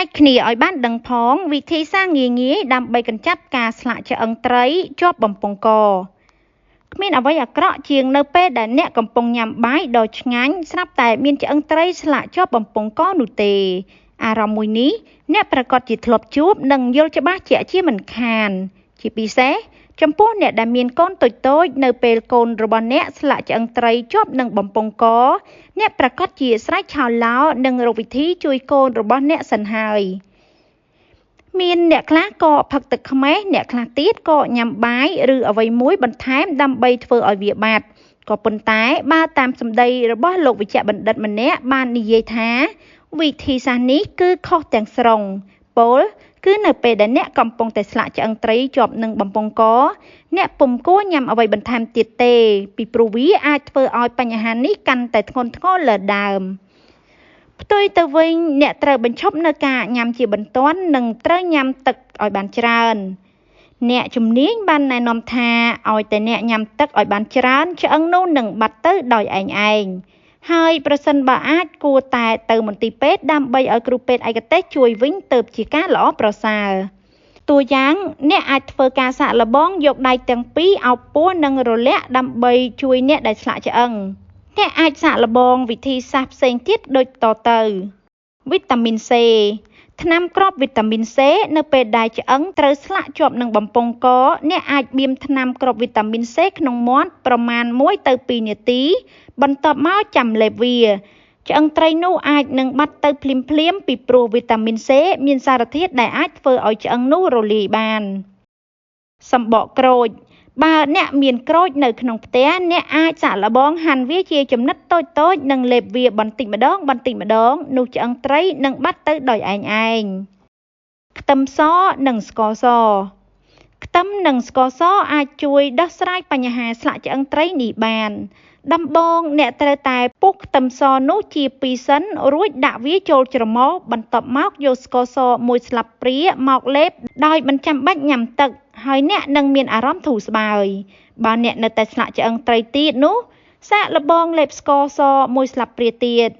ចែកគ្នាឲ្យបានដឹងផងវិធីសាស្ត្រងាយៗដើម្បីកម្ចាត់ការស្លាក់ឆ្អឹងត្រីជាប់បំពង់កគ្មានអ្វីអាក្រក់ជាងនៅពេលដែលអ្នកកំពុងញ៉ាំបាយដ៏ឆ្ងាញ់ស្រាប់តែមានឆ្អឹងត្រីស្លាក់ជាប់បំពង់កនោះទេអារម្មណ៍មួយនេះអ្នកប្រកាសជាធ្លាប់ជួបនិងយល់ច្បាស់ជាក់ជាមិនខានជាពិសេសចំពោះអ្នកដែលមានកូនតូចៗនៅពេលកូនរបស់អ្នកស្លាក់ឆ្អឹងត្រីជាប់នឹងបំពង់កអ្នកប្រកាសជាស្រែកឆោឡោនិងរកវិធីជួយកូនរបស់អ្នកសិនហើយមានអ្នកខ្លះក៏ផឹកទឹកខ្មេះអ្នកខ្លះទៀតក៏ញ៉ាំបាយឬអ្វីមួយបន្ថែមដើម្បីធ្វើឲ្យវាបាត់ក៏ប៉ុន្តែបើតាមសម្ដីរបស់លោកវិជ្ជបណ្ឌិតម្នាក់បាននិយាយថាវិធីសាស្ត្រនេះគឺខុសទាំងស្រុងពោលគឺនៅពេលដែលអ្នកកំពុងតែស្លាក់ឆ្អឹងត្រីជាប់នឹងបំពង់កអ្នកពុំគួរញ៉ាំអ្វីបន្ថែមទៀតទេពីព្រោះវាអាចធ្វើឲ្យបញ្ហានេះកាន់តែធ្ងន់ធ្ងរលើដើមផ្ទុយទៅវិញអ្នកត្រូវបញ្ឈប់នៅការញ៉ាំជាបន្ទាន់និងត្រូវញ៉ាំទឹកឲ្យបានច្រើនអ្នកជំនាញបានណែនាំថាឲ្យតែអ្នកញ៉ាំទឹកឲ្យបានច្រើនឆ្អឹងនោះនឹងបាត់ទៅដោយឯងហើយប្រសិនបើអាចគួរតែទៅមន្ទីរពេទ្យដើម្បីឲ្យគ្រូពេទ្យឯកទេសជួយវិញទៅជាការល្អប្រសើរតួយ៉ាងអ្នកអាចធ្វើការសាកល្បងយកដៃទាំងពីរអោបពោះនិងរលាក់ដើម្បីជួយអ្នកដែលស្លាក់ឆ្អឹងអ្នកអាចសាកល្បងវិធីសាស្ត្រផ្សេងទៀតដូចតទៅវីតាមីន C ថ្នាំគ្រាប់វីតាមីន C នៅពេលដែលឆ្អឹងត្រូវស្លាក់ជាប់នឹងបំពង់កអ្នកអាចបៀមថ្នាំគ្រាប់វីតាមីន C ក្នុងមាត់ប្រមាណ1ទៅ2នាទីបន្ទាប់មកចាំលេបវាឆ្អឹងត្រីនោះអាចនឹងបាត់ទៅភ្លាមៗពីព្រោះវីតាមីន C មានសារធាតុដែលអាចធ្វើឲ្យឆ្អឹងនោះរលាយបានសម្បកក្រូចបើអ្នកមានក្រូចនៅក្នុងផ្ទះអ្នកអាចសាកល្បងហាន់វាជាចំណិតតូចៗនិងលេបវាបន្តិចម្ដងនោះឆ្អឹងត្រីនឹងបាត់ទៅដោយឯងខ្ទឹមសនិងស្ករសខ្ទឹមនិងស្ករសអាចជួយដោះស្រាយបញ្ហាស្លាក់ឆ្អឹងត្រីនេះបានដំបូងអ្នកត្រូវតែពុះខ្ទឹមសនោះជា2សិនរួចដាក់វាចូលច្រមុះបន្ទាប់មកយកស្ករស1ស្លាបព្រាមកលេបដោយមិនចាំបាច់ញ៉ាំទឹកហើយអ្នកនឹងមានអារម្មណ៍ធូរស្បើយបើអ្នកនៅតែស្លាក់ឆ្អឹងត្រីទៀតនោះសាកល្បងលេបស្ករស1ស្លាបព្រាទៀត